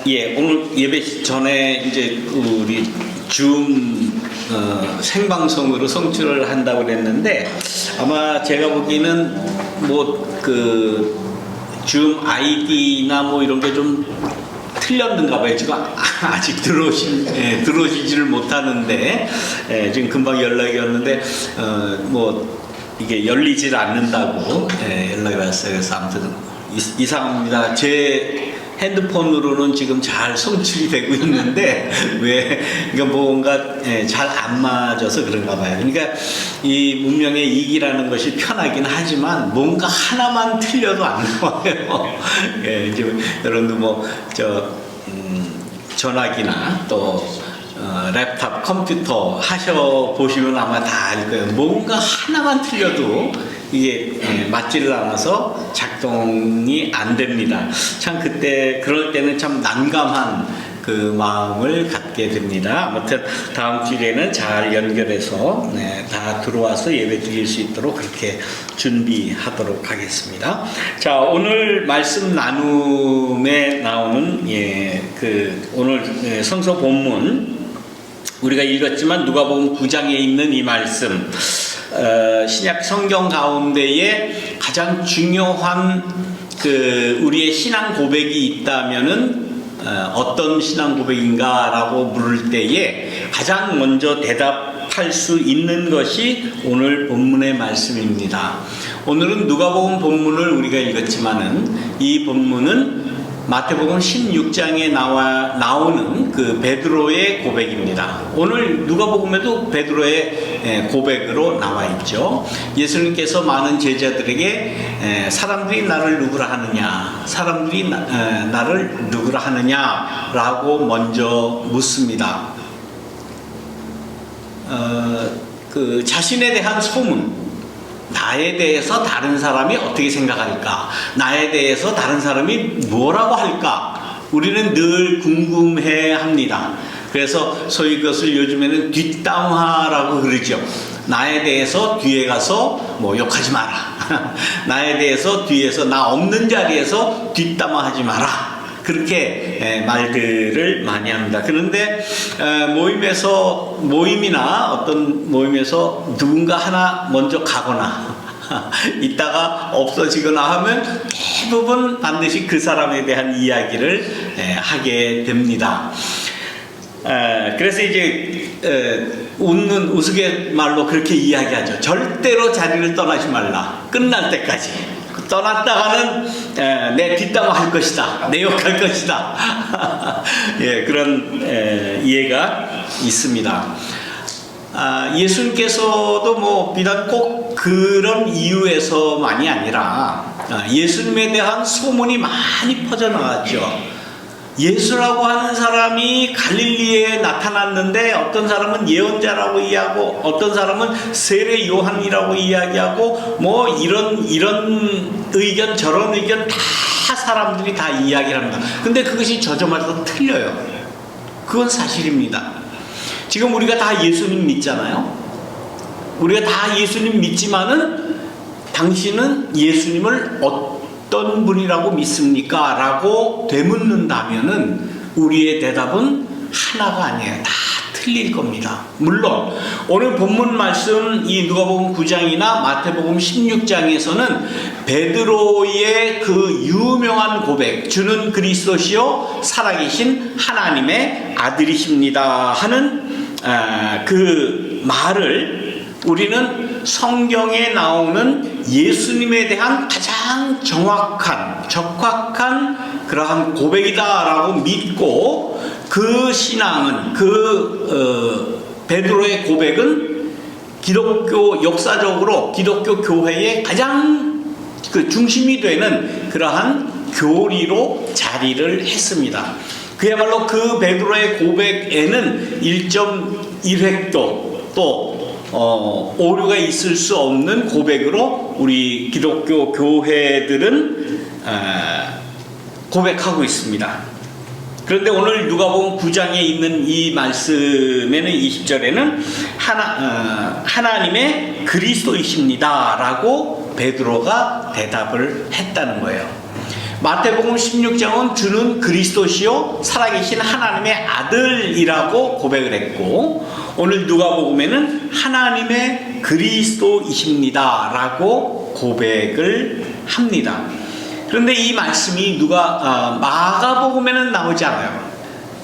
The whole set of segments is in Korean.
예, 오늘 예배 전에 이제 우리 줌 생방송으로 송출을 한다고 그랬는데 아마 제가 보기에는 뭐 그 줌 아이디나 뭐 이런 게 좀 틀렸는가 봐요. 지금 아직 들어오시지를 못하는데 지금 금방 연락이 왔는데 뭐 이게 열리질 않는다고 연락이 왔어요. 그래서 아무튼 이상합니다. 제 핸드폰으로는 지금 잘 송출이 되고 있는데 왜 그러니까 뭔가 잘 안 맞아서 그런가 봐요. 그러니까 이 문명의 이기라는 것이 편하긴 하지만 뭔가 하나만 틀려도 안 나와요. 예, 이제 여러분도 뭐 전화기나 또 랩탑 컴퓨터 하셔 보시면 아마 다 알 거예요. 뭔가 하나만 틀려도 이게 맞지를 않아서 작동이 안 됩니다. 참 그럴 때는 참 난감한 그 마음을 갖게 됩니다. 아무튼 다음 주에는 잘 연결해서 다 들어와서 예배 드릴 수 있도록 그렇게 준비하도록 하겠습니다. 자, 오늘 말씀 나눔에 나오는 오늘 성서 본문 우리가 읽었지만 누가복음 9장에 있는 이 말씀 신약 성경 가운데에 가장 중요한 우리의 신앙 고백이 있다면은 어떤 신앙 고백인가라고 물을 때에 가장 먼저 대답할 수 있는 것이 오늘 본문의 말씀입니다. 오늘은 누가복음 본문을 우리가 읽었지만은 이 본문은 마태복음 16장에 나오는 그 베드로의 고백입니다. 오늘 누가복음에도 베드로의 고백으로 나와 있죠. 예수님께서 많은 제자들에게 사람들이 나를 누구라 하느냐, 사람들이 나를 누구라 하느냐라고 먼저 묻습니다. 그 자신에 대한 소문, 나에 대해서 다른 사람이 어떻게 생각할까? 나에 대해서 다른 사람이 뭐라고 할까? 우리는 늘 궁금해 합니다. 그래서 소위 그것을 요즘에는 뒷담화라고 그러죠. 나에 대해서 뒤에 가서 뭐 욕하지 마라. 나에 대해서 뒤에서 나 없는 자리에서 뒷담화하지 마라. 그렇게 말들을 많이 합니다. 그런데 모임이나 어떤 모임에서 누군가 하나 먼저 가거나 있다가 없어지거나 하면 대부분 반드시 그 사람에 대한 이야기를 하게 됩니다. 그래서 이제 우스갯말로 그렇게 이야기하죠. 절대로 자리를 떠나지 말라. 끝날 때까지. 떠났다가는 내 뒷담화 할 것이다. 내 욕할 것이다. 예, 그런 이해가 있습니다. 예수님께서도 뭐 비단 꼭 그런 이유에서만이 아니라 예수님에 대한 소문이 많이 퍼져나갔죠. 예수라고 하는 사람이 갈릴리에 나타났는데 어떤 사람은 예언자라고 이야기하고 어떤 사람은 세례 요한이라고 이야기하고 뭐 이런 의견 저런 의견 다 사람들이 다 이야기를 합니다. 근데 그것이 저저마다 틀려요. 그건 사실입니다. 지금 우리가 다 예수님 믿잖아요. 우리가 다 예수님 믿지만은 당신은 예수님을 어떤 분이라고 믿습니까? 라고 되묻는다면은 우리의 대답은 하나가 아니에요. 다 틀릴 겁니다. 물론 오늘 본문 말씀 이 누가복음 9장이나 마태복음 16장에서는 베드로의 그 유명한 고백, 주는 그리스도시요 살아계신 하나님의 아들이십니다 하는 그 말을 우리는 성경에 나오는 예수님에 대한 가장 적확한 그러한 고백이다라고 믿고 그 신앙은 베드로의 고백은 기독교 역사적으로 기독교 교회의 가장 그 중심이 되는 그러한 교리로 자리를 했습니다. 그야말로 그 베드로의 고백에는 1.1획도 또 오류가 있을 수 없는 고백으로 우리 기독교 교회들은 고백하고 있습니다. 그런데 오늘 누가복음 9장에 있는 이 말씀에는 20절에는 하나님의 그리스도이십니다 라고 베드로가 대답을 했다는 거예요. 마태복음 16장은 주는 그리스도시요 살아계신 하나님의 아들이라고 고백을 했고, 오늘 누가복음에는 하나님의 그리스도이십니다 라고 고백을 합니다. 그런데 이 말씀이 마가복음에는 나오지 않아요.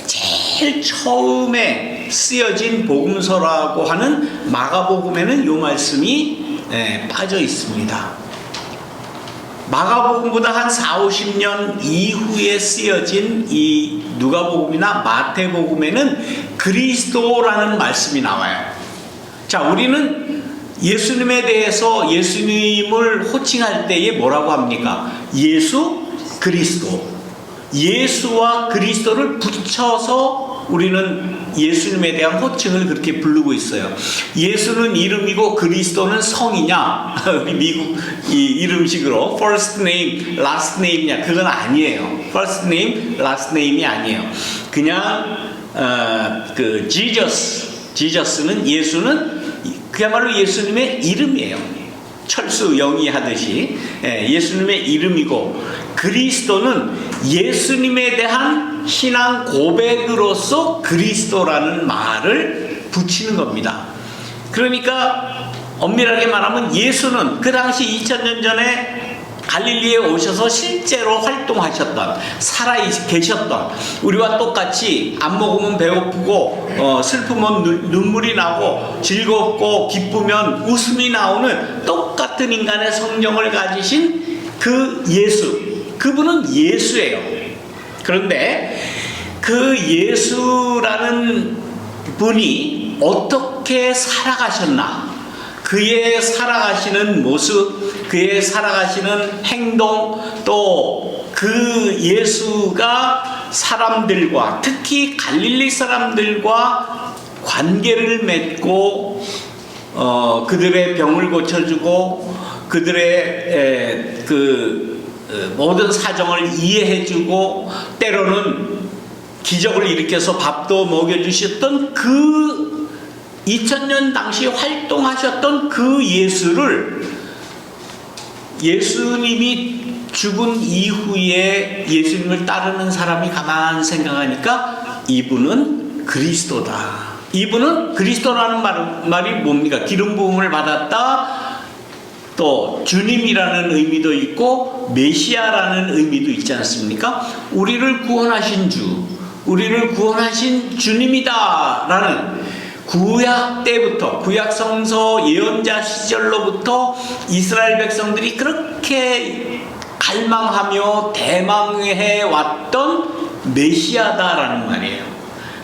제일 처음에 쓰여진 복음서라고 하는 마가복음에는 이 말씀이 빠져 있습니다. 마가복음보다 한 40-50년 이후에 쓰여진 이 누가복음이나 마태복음에는 그리스도라는 말씀이 나와요. 자, 우리는 예수님에 대해서 예수님을 호칭할 때에 뭐라고 합니까? 예수 그리스도. 예수와 그리스도를 붙여서 우리는 예수님에 대한 호칭을 그렇게 부르고 있어요. 예수는 이름이고 그리스도는 성이냐? 우리 미국 이 이름식으로 first name, last name냐? 그건 아니에요. first name, last name이 아니에요. 그냥 그 지저스는 예수는 그야말로 예수님의 이름이에요. 철수 영이 하듯이 예수님의 이름이고, 그리스도는 예수님에 대한 신앙 고백으로서 그리스도라는 말을 붙이는 겁니다. 그러니까 엄밀하게 말하면 예수는 그 당시 2000년 전에 갈릴리에 오셔서 실제로 활동하셨던, 살아 계셨던, 우리와 똑같이 안 먹으면 배고프고 슬프면 눈물이 나고 즐겁고 기쁘면 웃음이 나오는 똑같은 인간의 성령을 가지신 그 예수, 그분은 예수예요. 그런데 그 예수라는 분이 어떻게 살아가셨나, 그의 살아가시는 모습, 그의 살아가시는 행동, 또 그 예수가 사람들과, 특히 갈릴리 사람들과 관계를 맺고 그들의 병을 고쳐주고 그들의 모든 사정을 이해해주고 때로는 기적을 일으켜서 밥도 먹여주셨던 그 2000년 당시 활동하셨던 그 예수를, 예수님이 죽은 이후에 예수님을 따르는 사람이 가만 생각하니까 이분은 그리스도다. 이분은 그리스도라는 말이 뭡니까? 기름 부음을 받았다, 또 주님이라는 의미도 있고 메시아라는 의미도 있지 않습니까? 우리를 구원하신 주, 우리를 구원하신 주님이다 라는, 구약 때부터, 구약 성서 예언자 시절로부터 이스라엘 백성들이 그렇게 갈망하며 대망해 왔던 메시아다라는 말이에요.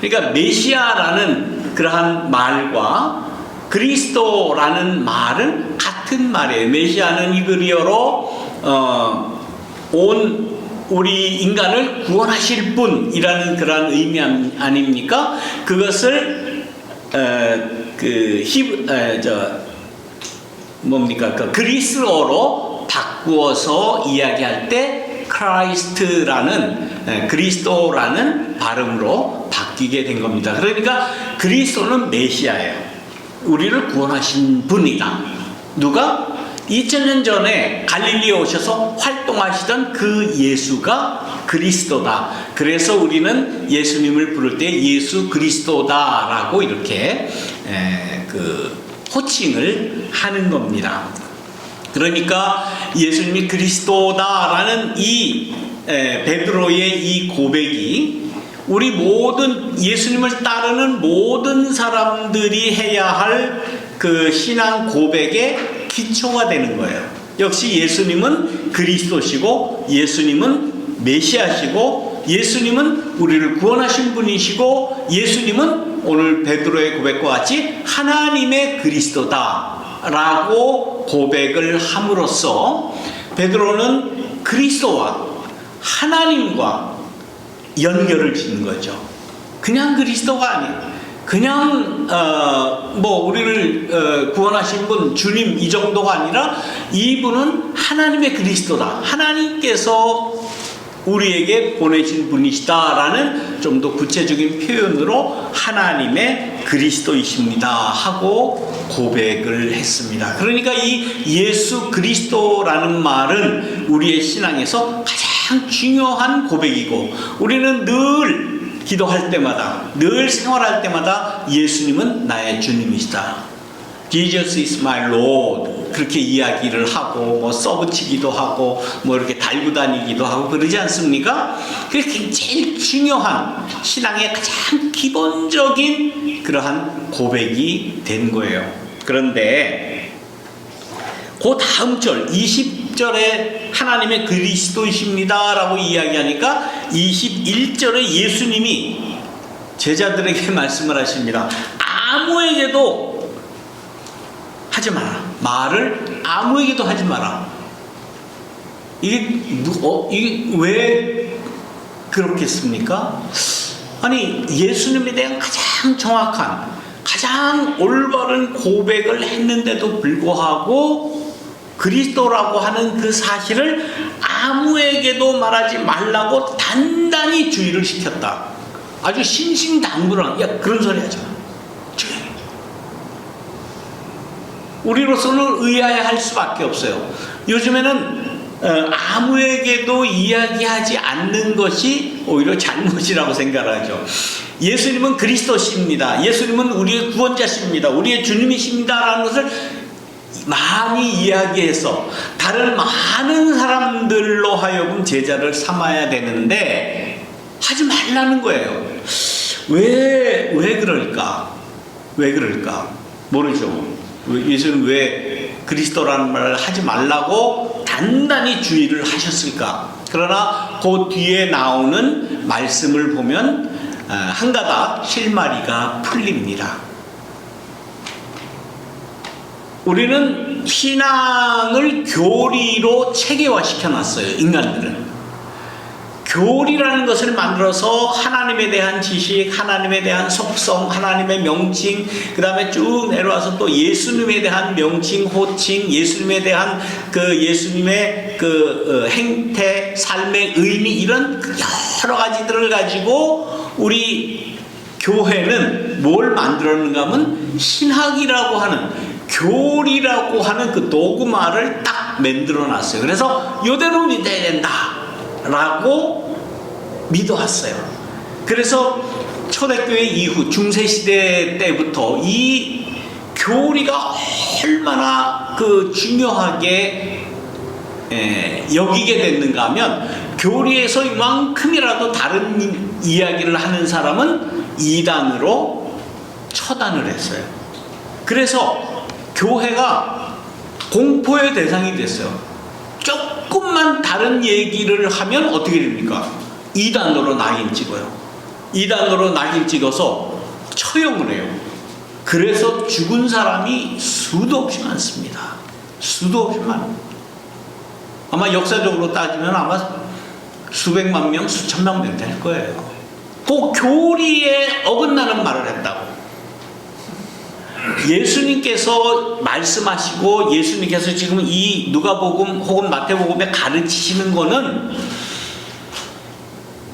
그러니까 메시아라는 그러한 말과 그리스도라는 말은 같은 말이에요. 메시아는 히브리어로 온 우리 인간을 구원하실 분이라는 그런 의미 아닙니까? 그것을 그리스어로 바꾸어서 이야기할 때 크라이스트라는, 그리스도라는 발음으로 바뀌게 된 겁니다. 그러니까 그리스도는 메시아예요. 우리를 구원하신 분이다. 누가? 2000년 전에 갈릴리에 오셔서 활동하시던 그 예수가 그리스도다. 그래서 우리는 예수님을 부를 때 예수 그리스도다라고 이렇게 호칭을 하는 겁니다. 그러니까 예수님이 그리스도다라는 이 베드로의 이 고백이 우리 모든 예수님을 따르는 모든 사람들이 해야 할 그 신앙 고백의 기초가 되는 거예요. 역시 예수님은 그리스도시고, 예수님은 메시아시고, 예수님은 우리를 구원하신 분이시고, 예수님은 오늘 베드로의 고백과 같이 하나님의 그리스도다 라고 고백을 함으로써 베드로는 그리스도와 하나님과 연결을 짓는 거죠. 그냥 그리스도가 아니에요. 그냥 우리를 구원하신 분 주님 이 정도가 아니라 이분은 하나님의 그리스도다. 하나님께서 우리에게 보내신 분이시다라는 좀 더 구체적인 표현으로 하나님의 그리스도이십니다 하고 고백을 했습니다. 그러니까 이 예수 그리스도라는 말은 우리의 신앙에서 가장 중요한 고백이고, 우리는 늘 기도할 때마다, 늘 생활할 때마다 예수님은 나의 주님이시다, Jesus is my Lord, 그렇게 이야기를 하고 뭐 써붙이기도 하고 뭐 이렇게 달고 다니기도 하고 그러지 않습니까? 그게 제일 중요한 신앙의 가장 기본적인 그러한 고백이 된 거예요. 그런데 그 다음 절 20절에 하나님의 그리스도이십니다 라고 이야기하니까 21절에 예수님이 제자들에게 말씀을 하십니다. 아무에게도 하지 마라. 말을 아무에게도 하지 마라. 이게 왜 그렇겠습니까? 아니, 예수님에 대한 가장 정확한, 가장 올바른 고백을 했는데도 불구하고 그리스도라고 하는 그 사실을 아무에게도 말하지 말라고 단단히 주의를 시켰다. 아주 신신당부랑, 야, 그런 소리 하지 마. 우리로서는 의아해할 수밖에 없어요. 요즘에는 아무에게도 이야기하지 않는 것이 오히려 잘못이라고 생각하죠. 예수님은 그리스도십니다. 예수님은 우리의 구원자십니다. 우리의 주님이십니다라는 것을 많이 이야기해서 다른 많은 사람들로 하여금 제자를 삼아야 되는데 하지 말라는 거예요. 왜 그럴까? 왜 그럴까? 모르죠. 예수는 왜 그리스도라는 말을 하지 말라고 단단히 주의를 하셨을까? 그러나 그 뒤에 나오는 말씀을 보면 한 가닥 실마리가 풀립니다. 우리는 신앙을 교리로 체계화시켜 놨어요. 인간들은 교리라는 것을 만들어서 하나님에 대한 지식, 하나님에 대한 속성, 하나님의 명칭, 그 다음에 쭉 내려와서 또 예수님에 대한 명칭, 호칭, 예수님에 대한 예수님의 행태, 삶의 의미, 이런 여러 가지들을 가지고 우리 교회는 뭘 만들었는가 하면 신학이라고 하는, 교리라고 하는 그 도구마를 딱 만들어 놨어요. 그래서 이대로 믿어야 된다 라고 믿어왔어요. 그래서 초대교회 이후 중세시대 때부터 이 교리가 얼마나 중요하게 여기게 됐는가 하면, 교리에서 이만큼이라도 다른 이야기를 하는 사람은 이단으로 처단을 했어요. 그래서 교회가 공포의 대상이 됐어요. 조금만 다른 얘기를 하면 어떻게 됩니까? 이단으로 낙인 찍어요. 이단으로 낙인 찍어서 처형을 해요. 그래서 죽은 사람이 수도 없이 많습니다. 수도 없이 많아요. 아마 역사적으로 따지면 아마 수백만 명, 수천만 명 될 거예요. 그 교리에 어긋나는 말을 했다고. 예수님께서 말씀하시고 예수님께서 지금 이 누가복음 혹은 마태복음에 가르치시는 거는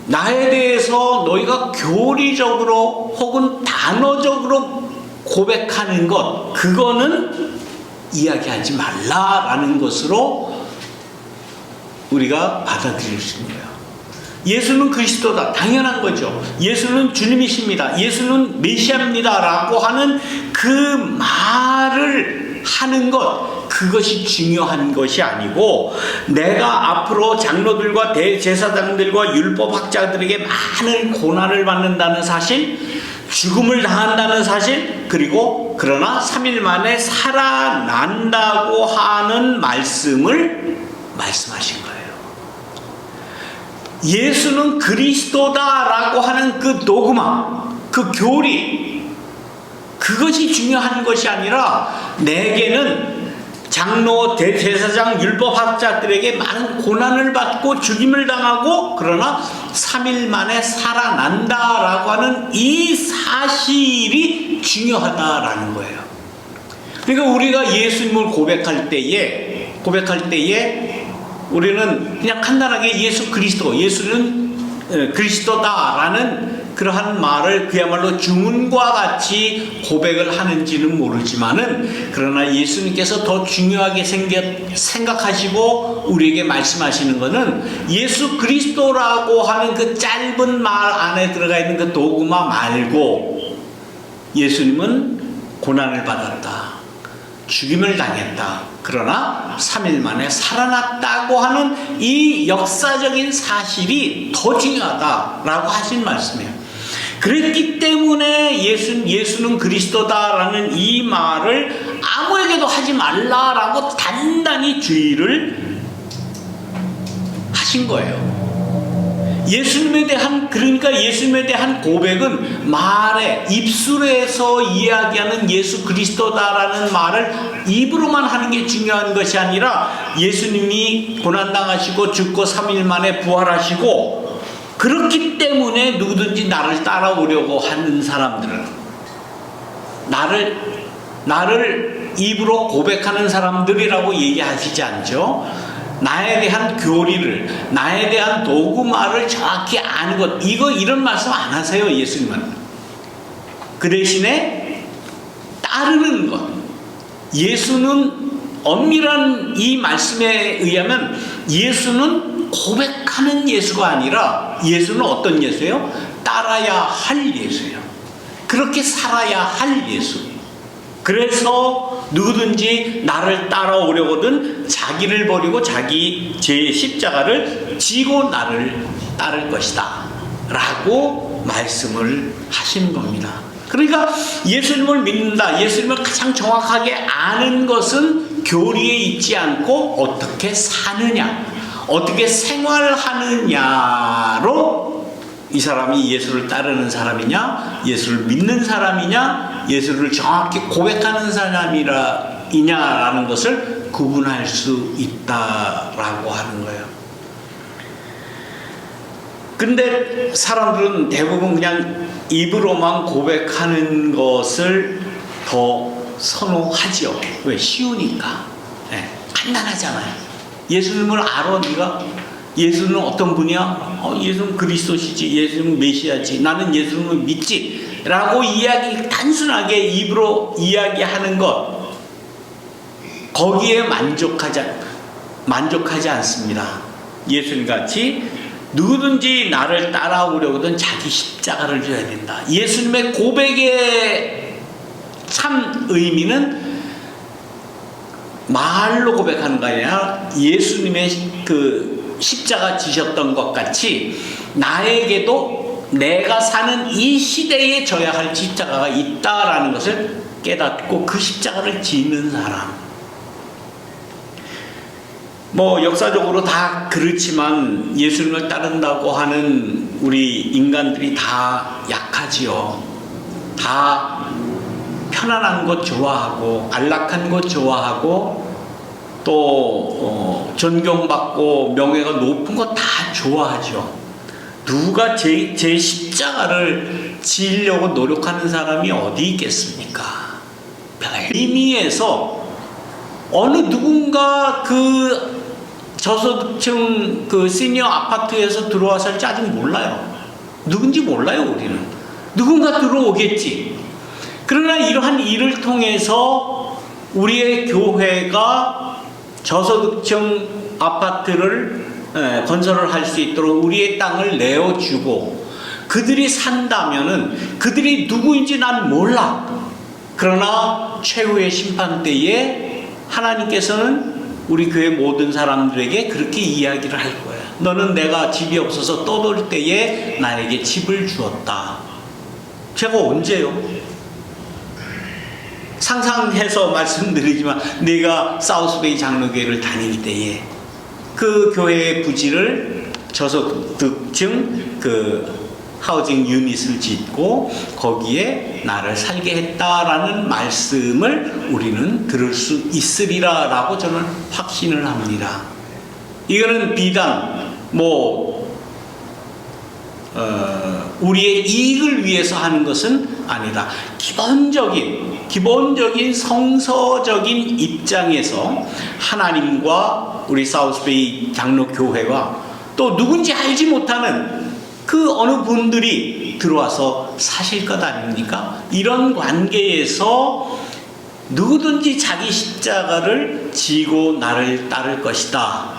나에 대해서 너희가 교리적으로 혹은 단어적으로 고백하는 것, 그거는 이야기하지 말라라는 것으로 우리가 받아들일 수 있는 거예요. 예수는 그리스도다, 당연한 거죠. 예수는 주님이십니다, 예수는 메시아입니다 라고 하는 그 말을 하는 것, 그것이 중요한 것이 아니고, 내가 앞으로 장로들과 대제사장들과 율법학자들에게 많은 고난을 받는다는 사실, 죽음을 당한다는 사실, 그리고 그러나 3일 만에 살아난다고 하는 말씀을 말씀하신 거예요. 예수는 그리스도다라고 하는 그 도그마, 그 교리, 그것이 중요한 것이 아니라 내게는 장로, 대제사장, 율법학자들에게 많은 고난을 받고 죽임을 당하고 그러나 3일 만에 살아난다라고 하는 이 사실이 중요하다라는 거예요. 그러니까 우리가 예수님을 고백할 때에 우리는 그냥 간단하게 예수 그리스도, 예수는 그리스도다라는 그러한 말을 그야말로 주문과 같이 고백을 하는지는 모르지만은, 그러나 예수님께서 더 중요하게 생각하시고 우리에게 말씀하시는 것은 예수 그리스도라고 하는 그 짧은 말 안에 들어가 있는 그 도구마 말고, 예수님은 고난을 받았다, 죽임을 당했다, 그러나 3일 만에 살아났다고 하는 이 역사적인 사실이 더 중요하다라고 하신 말씀이에요. 그랬기 때문에 예수는 그리스도다라는 이 말을 아무에게도 하지 말라라고 단단히 주의를 하신 거예요. 예수님에 대한, 그러니까 예수님에 대한 고백은 말에, 입술에서 이야기하는 예수 그리스도다라는 말을 입으로만 하는 게 중요한 것이 아니라, 예수님이 고난당하시고 죽고 3일 만에 부활하시고, 그렇기 때문에 누구든지 나를 따라오려고 하는 사람들은, 나를 입으로 고백하는 사람들이라고 얘기하시지 않죠. 나에 대한 교리를, 나에 대한 도구말을 정확히 아는 것, 이런 말씀 안 하세요, 예수님은. 그 대신에 따르는 것. 예수는 엄밀한 이 말씀에 의하면 예수는 고백하는 예수가 아니라, 예수는 어떤 예수예요? 따라야 할 예수예요. 그렇게 살아야 할 예수. 그래서 누구든지 나를 따라오려거든 자기를 버리고 자기 제 십자가를 지고 나를 따를 것이다 라고 말씀을 하신 겁니다. 그러니까 예수님을 믿는다, 예수님을 가장 정확하게 아는 것은 교리에 있지 않고 어떻게 사느냐, 어떻게 생활하느냐로 이 사람이 예수를 따르는 사람이냐, 예수를 믿는 사람이냐, 예수를 정확히 고백하는 사람이냐라는 것을 구분할 수 있다라고 하는 거예요. 근데 사람들은 대부분 그냥 입으로만 고백하는 것을 더 선호하죠. 왜? 쉬우니까. 네, 간단하잖아요. 예수님을 알아, 네가? 예수는 어떤 분이야? 예수는 그리스도시지, 예수는 메시아지, 나는 예수님을 믿지 라고 단순하게 입으로 이야기하는 것, 거기에 만족하지 않습니다. 예수님같이 누구든지 나를 따라오려거든 자기 십자가를 져야 된다. 예수님의 고백의 참 의미는 말로 고백하는 거 아니라, 예수님의 그 십자가 지셨던 것 같이 나에게도 내가 사는 이 시대에 져야 할 십자가가 있다라는 것을 깨닫고 그 십자가를 지는 사람. 역사적으로 다 그렇지만 예수님을 따른다고 하는 우리 인간들이 다 약하지요. 다 편안한 것 좋아하고, 안락한 것 좋아하고, 또 존경받고 명예가 높은 거 다 좋아하죠. 누가 제 십자가를 지으려고 노력하는 사람이 어디 있겠습니까? 별 의미에서 어느 누군가 그 저소득층 그 시니어 아파트에서 들어와서 아직 몰라요. 누군지 몰라요. 우리는 누군가 들어오겠지. 그러나 이러한 일을 통해서 우리의 교회가 저소득층 아파트를 건설을 할 수 있도록 우리의 땅을 내어주고, 그들이 산다면은 그들이 누구인지 난 몰라. 그러나 최후의 심판 때에 하나님께서는 우리 교회 모든 사람들에게 그렇게 이야기를 할 거야. 너는 내가 집이 없어서 떠돌 때에 나에게 집을 주었다. 제가 언제요? 상상해서 말씀드리지만, 내가 사우스베이 장로교회를 다닐 때에 그 교회의 부지를 저소득층 그 하우징 유닛을 짓고 거기에 나를 살게 했다라는 말씀을 우리는 들을 수 있으리라 라고 저는 확신을 합니다. 이거는 비단 우리의 이익을 위해서 하는 것은 아니다. 기본적인 성서적인 입장에서 하나님과 교회와 우리 사우스베이 장로교회와 또 누군지 알지 못하는 그 어느 분들이 들어와서 사실 것 아닙니까? 이런 관계에서 누구든지 자기 십자가를 지고 나를 따를 것이다.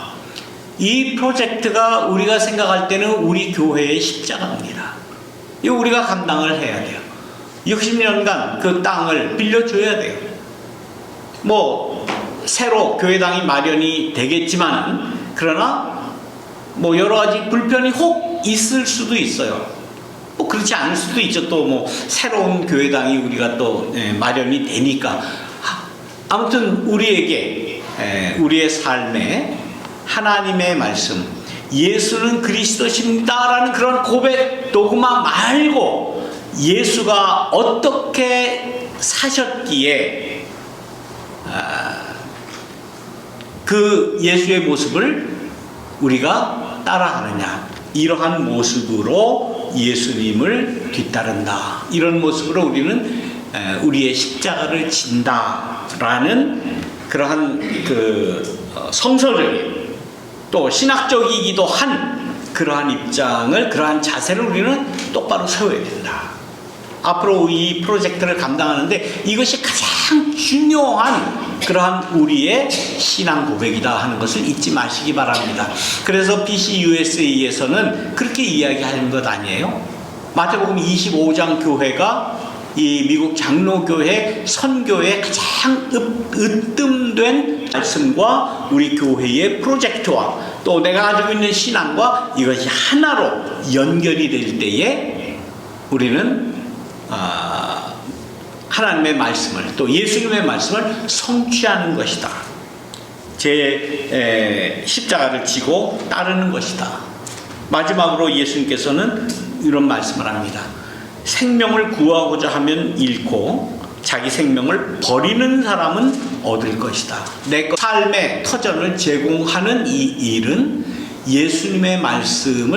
이 프로젝트가 우리가 생각할 때는 우리 교회의 십자가입니다. 이거 우리가 감당을 해야 돼요. 60년간 그 땅을 빌려줘야 돼요. 뭐 새로 교회당이 마련이 되겠지만, 그러나 뭐 여러 가지 불편이 혹 있을 수도 있어요. 뭐 그렇지 않을 수도 있죠. 또 뭐 새로운 교회당이 우리가 또 마련이 되니까. 아무튼 우리에게 우리의 삶에 하나님의 말씀, 예수는 그리스도십니다라는 그런 고백 도구만 말고 예수가 어떻게 사셨기에 그 예수의 모습을 우리가 따라하느냐, 이러한 모습으로 예수님을 뒤따른다, 이런 모습으로 우리는 우리의 십자가를 진다라는 그러한 그 성서적인 또 신학적이기도 한 그러한 입장을, 그러한 자세를 우리는 똑바로 세워야 된다. 앞으로 이 프로젝트를 감당하는데 이것이 가장 중요한 그러한 우리의 신앙 고백이다 하는 것을 잊지 마시기 바랍니다. 그래서 BCUSA에서는 그렇게 이야기하는 것 아니에요? 마태복음 25장 교회가 이 미국 장로교회 선교의 가장 으뜸된 말씀과 우리 교회의 프로젝트와 또 내가 가지고 있는 신앙과 이것이 하나로 연결이 될 때에 우리는 하나님의 말씀을, 또 예수님의 말씀을 성취하는 것이다. 제 십자가를 지고 따르는 것이다. 마지막으로 예수님께서는 이런 말씀을 합니다. 생명을 구하고자 하면 잃고 자기 생명을 버리는 사람은 얻을 것이다. 내 삶의 터전을 제공하는 이 일은 예수님의 말씀을